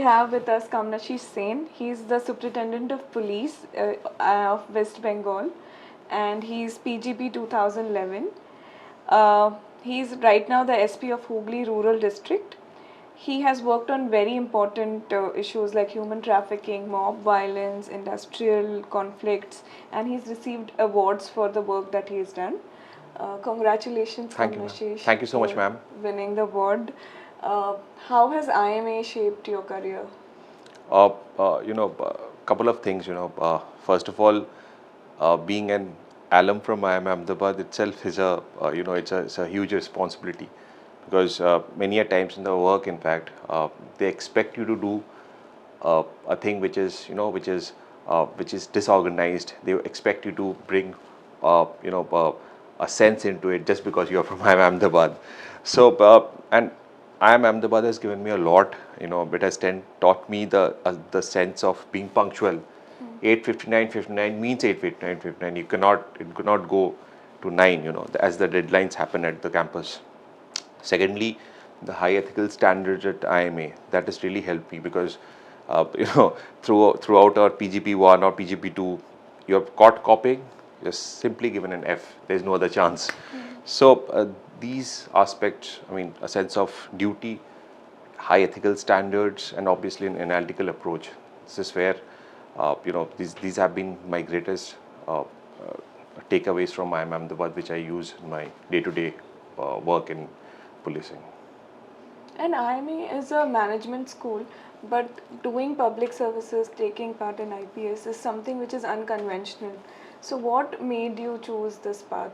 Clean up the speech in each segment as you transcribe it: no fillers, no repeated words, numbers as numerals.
have with us Kamanasish Sen. He's the Superintendent of Police of West Bengal, and he's PGP 2011. He's right now the SP of Hooghly Rural District. He has worked on very important issues like human trafficking, mob violence, industrial conflicts, and he's received awards for the work that he's done. Congratulations, Kamanasish. Thank you so much, ma'am. Winning the award. How has IIMA shaped your career? Couple of things. First of all, being an alum from IIMA Ahmedabad itself is it's a huge responsibility, because many a times in the work, in fact, they expect you to do a thing which is disorganized. They expect you to bring a sense into it just because you are from IIM Ahmedabad. So and IIM Ahmedabad has given me a lot. It has taught me the sense of being punctual. 8:59 means 8:59. It cannot go to 9. As the deadlines happen at the campus. Secondly, the high ethical standards at IIMA, that has really helped me, because throughout our PGP 1 or PGP 2, you're caught copying, you're simply given an F. There's no other chance. So these aspects, a sense of duty, high ethical standards, and obviously an analytical approach. This is where these have been my greatest takeaways from IIM Ahmedabad, which I use in my day-to-day work in policing. And IIMA is a management school, but doing public services, taking part in IPS is something which is unconventional. So what made you choose this path?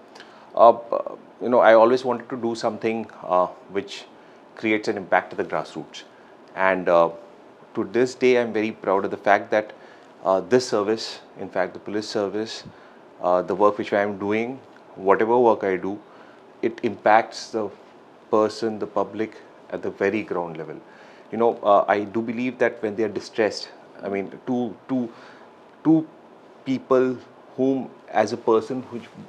I always wanted to do something which creates an impact at the grassroots. And to this day, I'm very proud of the fact that this service, in fact, the police service, the work which I am doing, whatever work I do, it impacts the person, the public, at the very ground level. I do believe that when they are distressed, two people whom, as a person,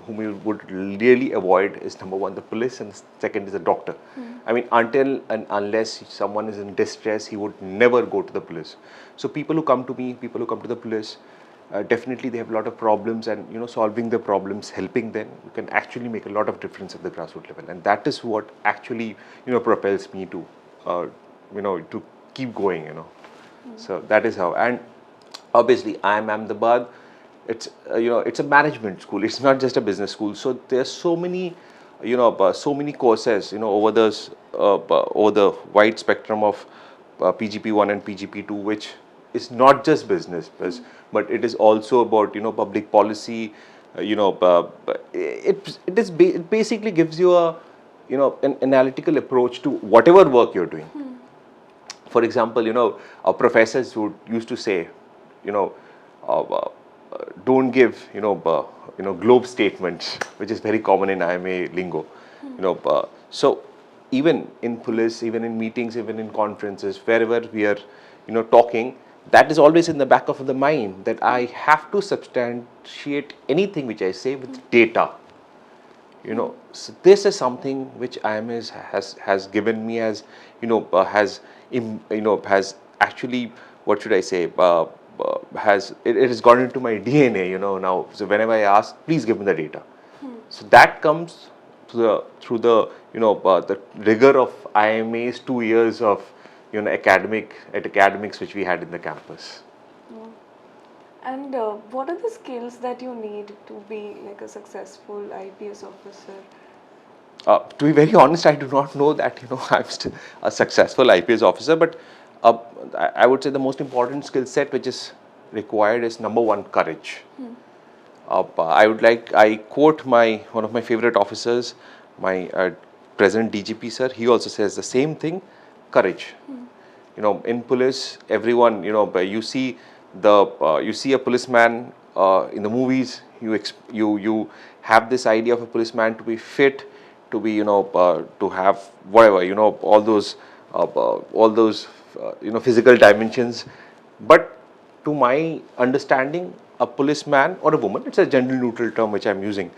whom you would really avoid is, number one, the police, and second is the doctor. Until and unless someone is in distress, he would never go to the police. So people who come to me, people who come to the police, definitely they have a lot of problems, and solving the problems, helping them, you can actually make a lot of difference at the grassroots level, and that is what actually propels me to to keep going. So that is how. And obviously IIM Ahmedabad, it's it's a management school. It's not just a business school. So there's so many so many courses over the wide spectrum of PGP 1 and PGP 2, which is not just business, but it is also about public policy. It basically gives you a an analytical approach to whatever work you're doing. For example, our professors would used to say, don't give globe statements, which is very common in IIMA lingo. So even in police, even in meetings, even in conferences, wherever we are talking, that is always in the back of the mind, that I have to substantiate anything which I say with data. So this is something which IIMA has given me as has actually, what should I say, it has gone into my DNA now. So whenever I ask, please give me the data. So that comes through the the rigor of IIMA's 2 years of academics which we had in the campus. And what are the skills that you need to be like a successful IPS officer? To be very honest, I do not know that I'm still a successful IPS officer, but I would say the most important skill set which is required is, number one, courage. I quote one of my favorite officers, my present DGP sir. He also says the same thing: courage. In police, everyone, you see a policeman in the movies. You have this idea of a policeman to be fit, to be to have whatever all those physical dimensions. But to my understanding, a policeman or a woman, it's a gender neutral term which I'm using,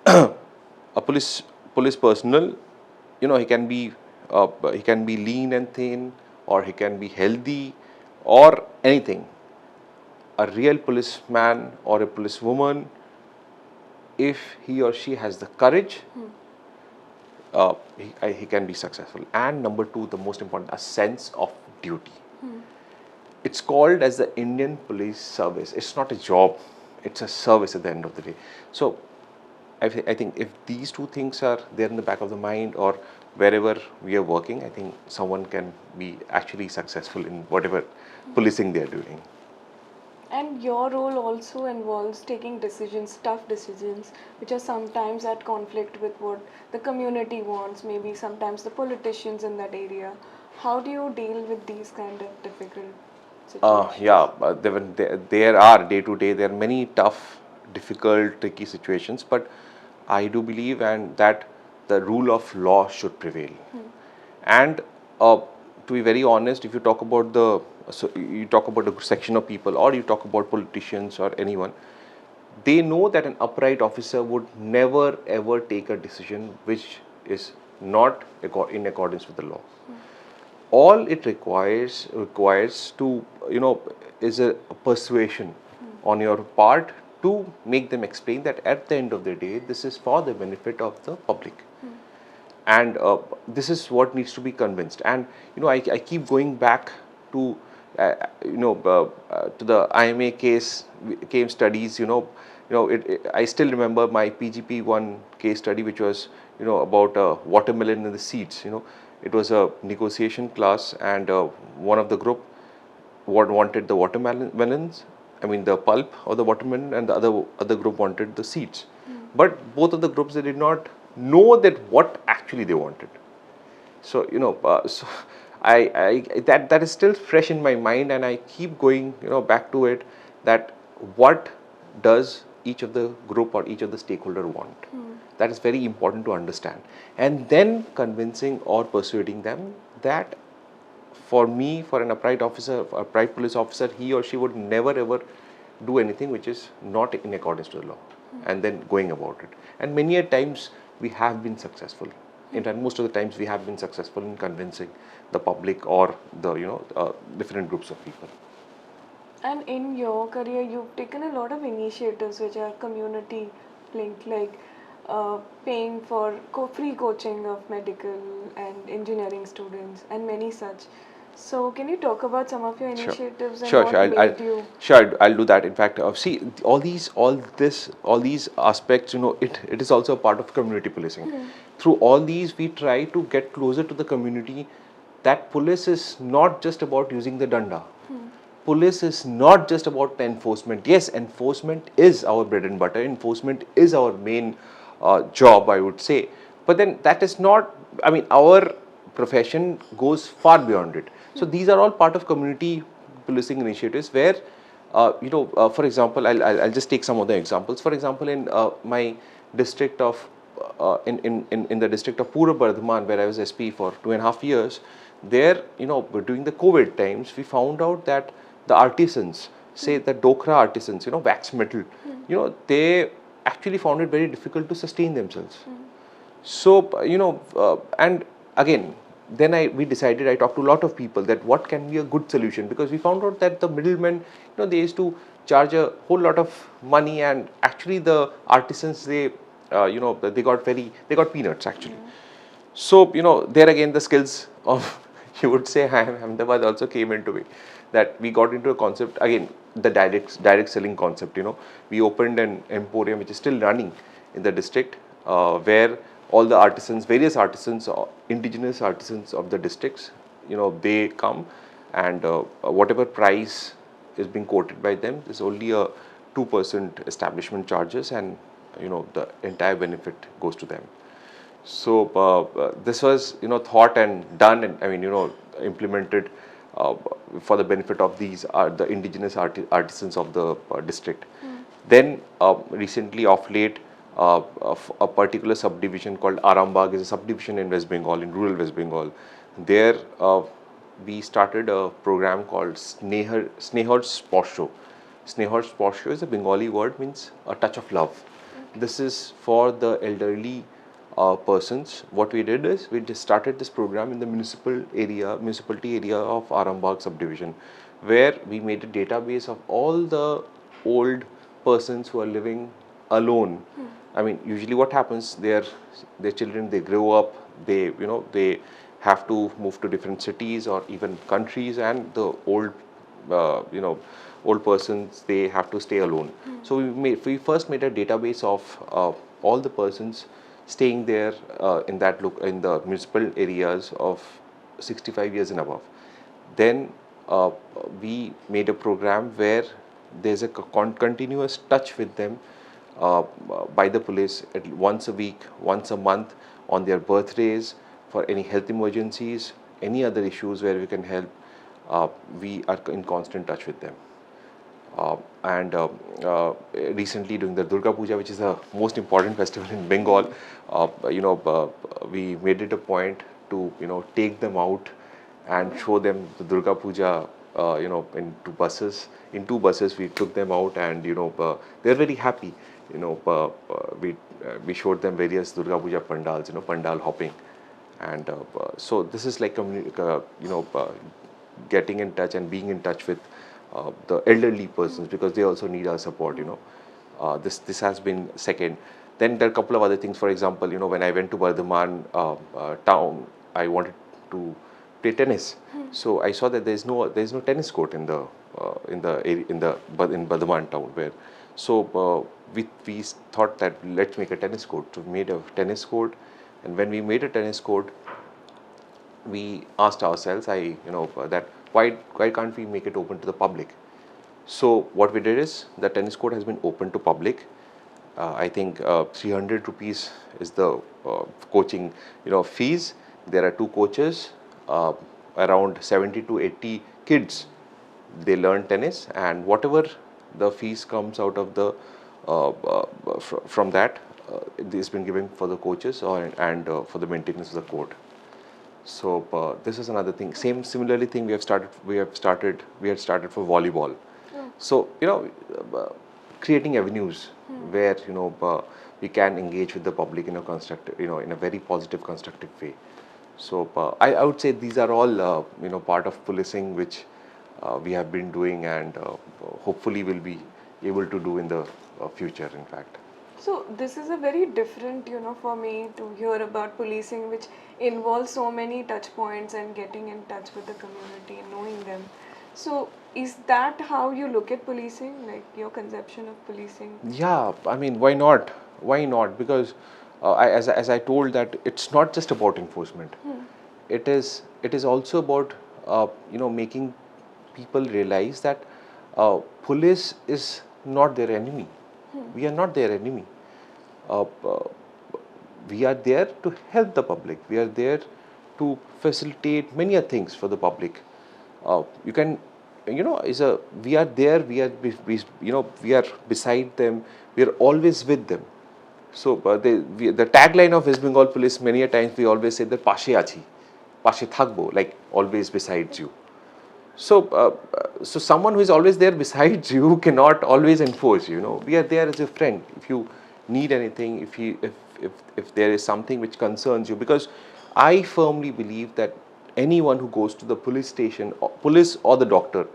a police personnel, he can be lean and thin, or he can be healthy, or anything, a real policeman or a policewoman, if he or she has the courage, he can be successful. And number two, the most important, a sense of duty. It's called as the Indian Police Service. It's not a job, it's a service at the end of the day. So I think if these two things are there in the back of the mind or wherever we are working, I think someone can be actually successful in whatever policing they are doing. And your role also involves taking decisions, tough decisions, which are sometimes at conflict with what the community wants, maybe sometimes the politicians in that area. How do you deal with these kind of difficult situations? There are day to day, there are many tough, difficult, tricky situations, but I do believe and that the rule of law should prevail. And to be very honest, if you talk about you talk about a section of people or you talk about politicians or anyone, they know that an upright officer would never ever take a decision which is not in accordance with the law. All it requires to is a persuasion on your part to make them explain that at the end of the day this is for the benefit of the public. And this is what needs to be convinced. And I keep going back to to the IIMA case studies. I still remember my PGP one case study, which was about watermelon and the seeds. It was a negotiation class, and one of the group wanted the watermelons, I mean the pulp of the watermelon, and the other group wanted the seeds. But both of the groups, they did not know that what actually they wanted. So so that is still fresh in my mind, and I keep going back to it, that what does each of the group or each of the stakeholder want. That is very important to understand, and then convincing or persuading them that for me, for an upright officer, upright police officer, he or she would never ever do anything which is not in accordance to the law, and then going about it. And many a times we have been successful. In fact, most of the times we have been successful in convincing the public or the different groups of people. And in your career, you've taken a lot of initiatives which are community linked, like paying for free coaching of medical and engineering students, and many such. So, can you talk about some of your initiatives and what made you? Sure, I'll do that. In fact, see, all these aspects, it is also a part of community policing. Through all these, we try to get closer to the community. That police is not just about using the danda. Police is not just about enforcement. Yes, enforcement is our bread and butter. Enforcement is our main job, I would say. But then that is not, I mean, our profession goes far beyond it. So these are all part of community policing initiatives where, for example, I'll just take some of the examples. For example, in my district of, in the district of Purva Bardhaman, where I was SP for 2.5 years, there, during the COVID times, we found out that the artisans, say the Dokra artisans, wax metal, they actually found it very difficult to sustain themselves. So, and again, then we decided, I talked to a lot of people that what can be a good solution, because we found out that the middlemen, they used to charge a whole lot of money, and actually the artisans, they got peanuts actually. So, there again the skills of, you would say, Ahmedabad also came into it, that we got into a concept, again, the direct selling concept. We opened an emporium which is still running in the district, where all the artisans, various artisans, indigenous artisans of the districts, they come, and whatever price is being quoted by them is only a 2% establishment charges, and the entire benefit goes to them. So this was thought and done, and I mean implemented for the benefit of these the indigenous artisans of the district. Then recently, of late, a particular subdivision called Arambagh is a subdivision in West Bengal, in rural West Bengal. There we started a program called Snehar's Posho. Snehar's Posho is a Bengali word, means a touch of love. This is for the elderly persons. What we did is we just started this program in the municipality area of Arambagh subdivision, where we made a database of all the old persons who are living alone. I mean, usually what happens, their children, they grow up, they have to move to different cities or even countries, and the old old persons, they have to stay alone. So we first made a database of all the persons staying there in the municipal areas of 65 years and above. Then we made a program where there's a continuous touch with them by the police once a week, once a month, on their birthdays, for any health emergencies, any other issues where we can help. We are in constant touch with them. And recently during the Durga Puja, which is the most important festival in Bengal, we made it a point to take them out and show them the Durga Puja in two buses we took them out, and they're very happy. We showed them various Durga Puja pandals, pandal hopping, and so this is like getting in touch and being in touch with the elderly persons, because they also need our support. This has been second. Then there are a couple of other things. For example, when I went to Bardhaman town, I wanted to play tennis. So I saw that there's no tennis court in Bardhaman town. We thought that let's make a tennis court. So we made a tennis court, and when we made a tennis court, we asked ourselves, that why can't we make it open to the public? So what we did is, the tennis court has been open to public. I think 300 rupees is the coaching fees. There are 2 coaches, around 70 to 80 kids. They learn tennis, and whatever the fees comes out of the from that, it has been given for the coaches and for the maintenance of the court. So this is another thing. Similarly thing we had started for volleyball. So creating avenues where we can engage with the public in a constructive, in a very positive, constructive way. So I would say these are all part of policing which we have been doing, and hopefully will be able to do in the future, in fact. So this is a very different, for me to hear about policing, which involves so many touch points and getting in touch with the community and knowing them. So is that how you look at policing, like your conception of policing? Yeah, I mean, why not? Why not? Because as I told, that it's not just about enforcement. It is also about making people realize that police is not their enemy. We are not their enemy. We are there to help the public. We are there to facilitate many things for the public. You can, we are there. We are beside them. We are always with them. So the tagline of West Bengal Police, many a times we always say that pashe achi, pashe thakbo, like always besides you. So so someone who is always there besides you cannot always enforce. We are there as a friend. If you need anything, if there is something which concerns you, because I firmly believe that anyone who goes to the police station, police or the doctor,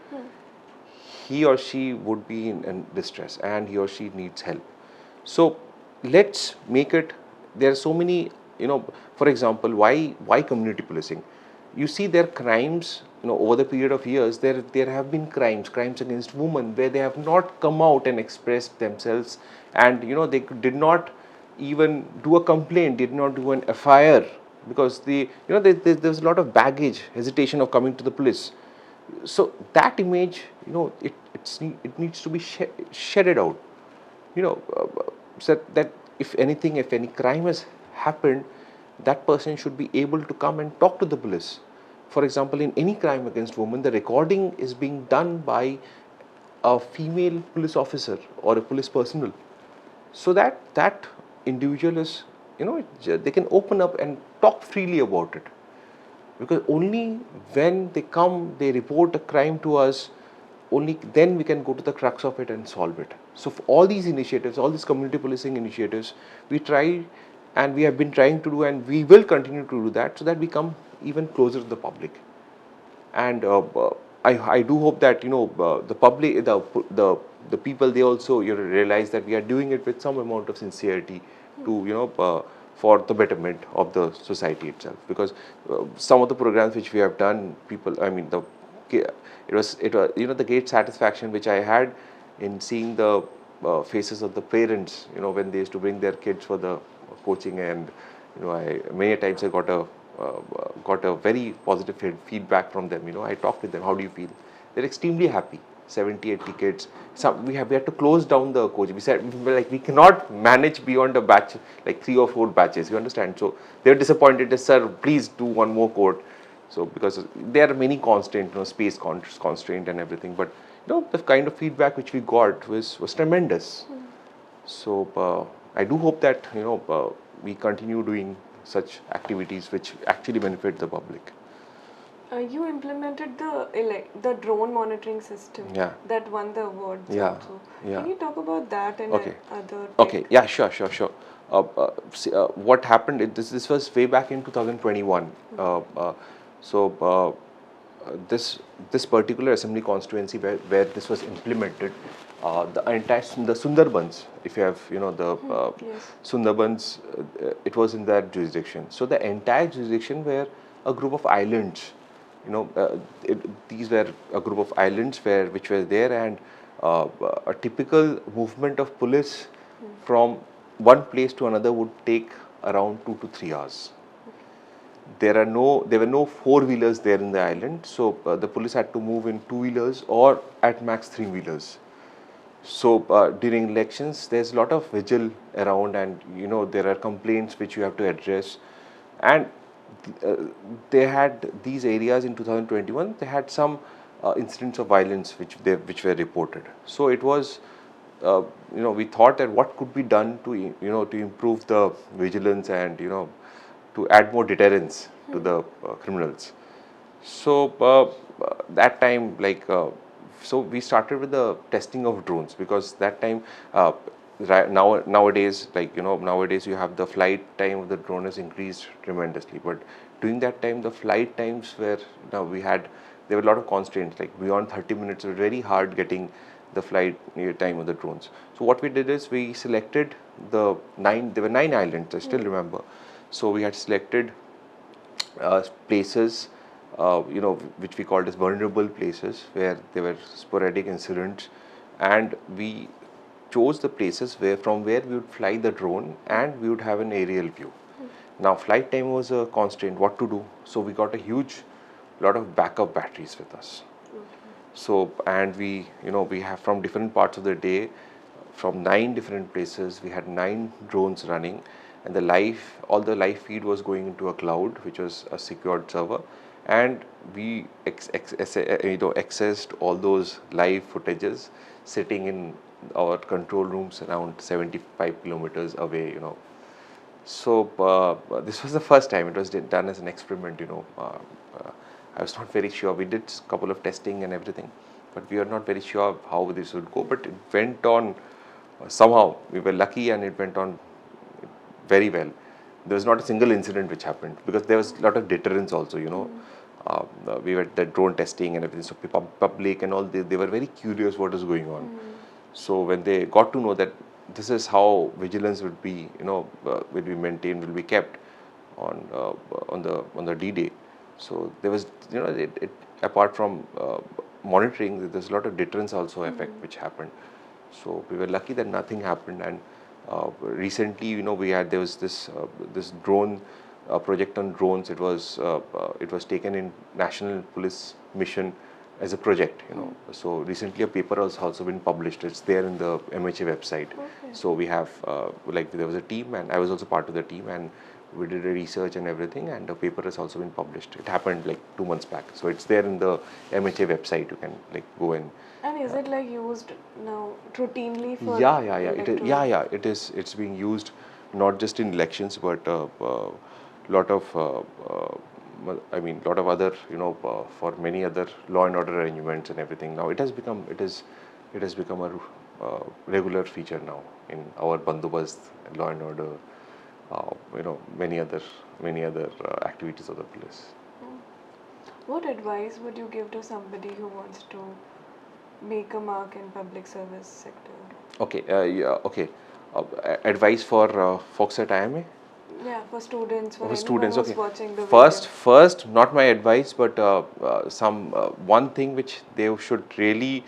he or she would be in distress, and he or she needs help. So let's make it. There are so many, for example, why community policing? You see, there are crimes, over the period of years, there have been crimes against women, where they have not come out and expressed themselves, and they did not even do a complaint, did not do an FIR, because there's a lot of baggage, hesitation of coming to the police. So that image, it needs to be shedded out. So that if any crime has happened, that person should be able to come and talk to the police. For example, in any crime against women, the recording is being done by a female police officer or a police personnel, so that individual is, they can open up and talk freely about it. Because only when they come, they report a crime to us, only then we can go to the crux of it and solve it. So for all these initiatives, all these community policing initiatives, we try, and we have been trying to do, and we will continue to do that, so that we come even closer to the public. And I do hope that the public, the people, they also realize that we are doing it with some amount of sincerity to for the betterment of the society itself. Because some of the programs which we have done, people, I mean, it was the great satisfaction which I had in seeing the faces of the parents, when they used to bring their kids for the coaching. And I many times I got a very positive feedback from them. I talked with them, how do you feel? They're extremely happy. 70-80 kids. We had to close down the coach. We said, like, we cannot manage beyond a batch, like 3 or 4 batches, you understand? So they're disappointed. Sir, please do one more court. So because there are many constraints, space constraint and everything, but the kind of feedback which we got was tremendous. So I do hope that we continue doing such activities which actually benefit the public. You implemented the drone monitoring system that won the award. Yeah. Also. Yeah. Can you talk about that and Okay. other? Okay. Yeah. Sure. What happened? This was way back in 2021. So this particular assembly constituency where this was implemented, the Sundarbans, if you have Yes. Sundarbans, it was in that jurisdiction. So the entire jurisdiction were a group of islands. These were a group of islands which were there, and a typical movement of police from one place to another would take around 2 to 3 hours. There were no 4-wheelers there in the island, so the police had to move in 2-wheelers or at max 3-wheelers. So during elections, there's a lot of vigil around, and there are complaints which you have to address. And they had these areas in 2021. They had some incidents of violence which were reported. So it was, we thought that what could be done to to improve the vigilance and to add more deterrence to the criminals. So that time, so we started with the testing of drones, because that time, nowadays, nowadays you have the flight time of the drone has increased tremendously. But during that time, the flight times were, there were a lot of constraints, like beyond 30 minutes. It was very hard getting the flight time of the drones. So what we did is we selected there were 9 islands, I still remember. So we had selected places, which we called as vulnerable places, where there were sporadic incidents, and we chose the places from where we would fly the drone and we would have an aerial view. Now, flight time was a constraint. What to do? So we got a huge lot of backup batteries with us. So, and we have from different parts of the day, from 9 different places, we had 9 drones running, and all the live feed was going into a cloud, which was a secured server, and we accessed all those live footages sitting in our control rooms around 75 kilometers away. So this was the first time it was done as an experiment. I was not very sure. We did a couple of testing and everything, but we are not very sure how this would go. But it went on somehow. We were lucky, and it went on very well. There was not a single incident which happened, because there was a lot of deterrence also. We were the drone testing and everything. So public and all, they were very curious what is going on. So when they got to know that this is how vigilance would be, will be maintained, will be kept on the D-Day. So there was, apart from monitoring, there's a lot of deterrence also effect which happened. So we were lucky that nothing happened. And recently, there was this drone project on drones. It was taken in National Police Mission as a project. So recently a paper has also been published. It's there in the MHA website. So we have there was a team, and I was also part of the team, and we did a research and everything, and the paper has also been published. It happened 2 months back. So it's there in the MHA website. You can go and. And is it used now routinely for? Yeah. It is. It's being used not just in elections, but lot of other, for many other law and order arrangements and everything. Now it has become a regular feature now in our bandobast, law and order, many other activities of the police. What advice would you give to somebody who wants to make a mark in public service sector? Okay, okay. Advice for folks at IIMA? Yeah, for students, for For anyone students, who's okay. watching the First, not my advice, but some one thing which they should really,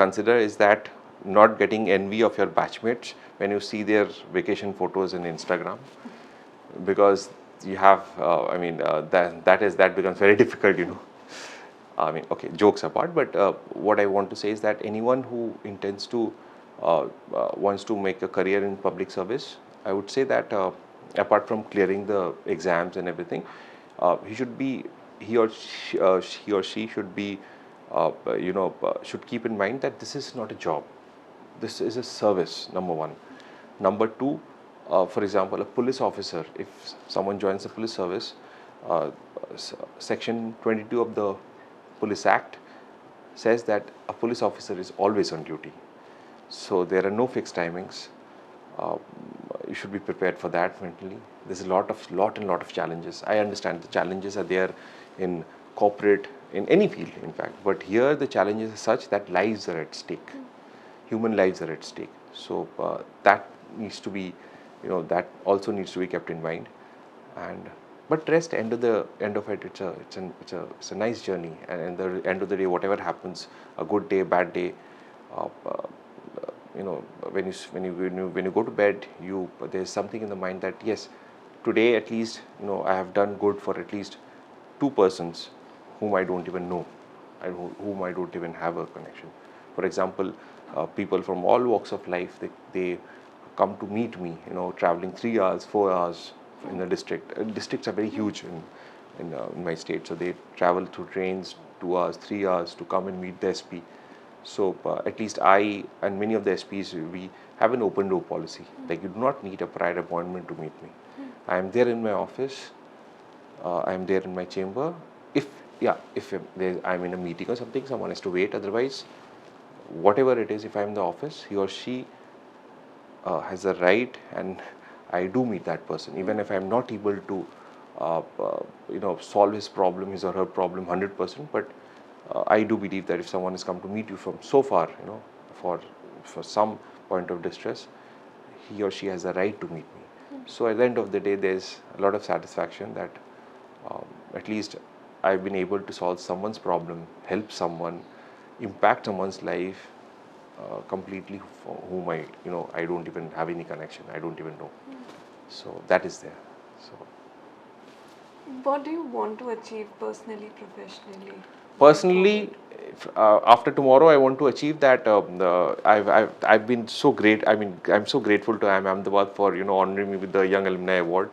consider is that not getting envy of your batchmates when you see their vacation photos in Instagram, because you have, that becomes very difficult, I mean, okay, jokes apart, but what I want to say is that anyone who intends to wants to make a career in public service, I would say that apart from clearing the exams and everything, he should be he or she should be should keep in mind that this is not a job. This is a service. Number one. Number two, for example, a police officer. If someone joins the police service, Section 22 of the Police Act says that a police officer is always on duty. So there are no fixed timings. Uh, you should be prepared for that mentally. There's a lot of challenges. I understand the challenges are there in corporate, in any field, in fact. But here the challenges are such that lives are at stake. Human lives are at stake. So that needs to be, that also needs to be kept in mind. And but rest, end of it, it's a nice journey. And at the end of the day, whatever happens, a good day, bad day, uh, uh, when you go to bed, there's something in the mind that yes, today at least I have done good for at least two persons whom I don't even know, whom I don't even have a connection. For example, people from all walks of life, they come to meet me, traveling 3 hours, 4 hours in the district. Districts are very huge in my state, so they travel through trains 2 hours, 3 hours to come and meet the SP. So at least I and many of the SPs, we have an open door policy. Like, you do not need a prior appointment to meet me. I am there in my office. I am there in my chamber. If I'm in a meeting or something, someone has to wait. Otherwise, whatever it is, if I'm in the office, he or she has a right, and I do meet that person, even if I'm not able to, solve his problem, his or her problem 100%. But I do believe that if someone has come to meet you from so far, for some point of distress, he or she has a right to meet me. So at the end of the day, there's a lot of satisfaction that at least I've been able to solve someone's problem, help someone, impact someone's life completely, for whom I don't even have any connection. I don't even know. So that is there. So What do you want to achieve personally, professionally? personally, after tomorrow, I want to achieve that. I've been so great. I mean, I'm so grateful to IIM Ahmedabad for honoring me with the Young Alumni Award.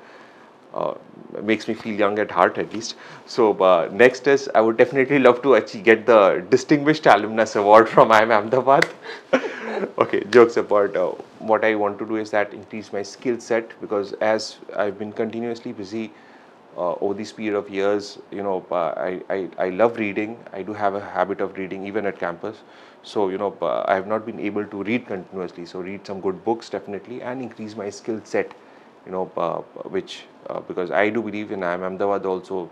Makes me feel young at heart, at least. So next is, I would definitely love to get the Distinguished Alumnus Award from IIM Ahmedabad. Okay, jokes apart. What I want to do is that increase my skill set, because as I've been continuously busy over this period of years, I love reading. I do have a habit of reading even at campus. So I have not been able to read continuously. So read some good books definitely, and increase my skill set. Which because I do believe in IIM Ahmedabad also,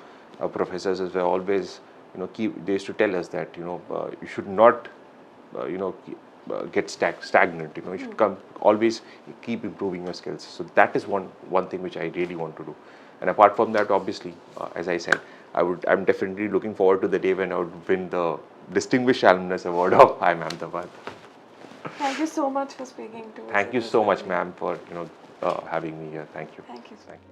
professors were always they used to tell us that you should not get stagnant. You should always keep improving your skills. So that is one thing which I really want to do. And apart from that, obviously, as I said, I'm definitely looking forward to the day when I would win the Distinguished Alumnus Award of IIM Ahmedabad. Thank you so much for speaking to us. Thank you so much, ma'am, for having me here. Thank you. Thank you. Thank you.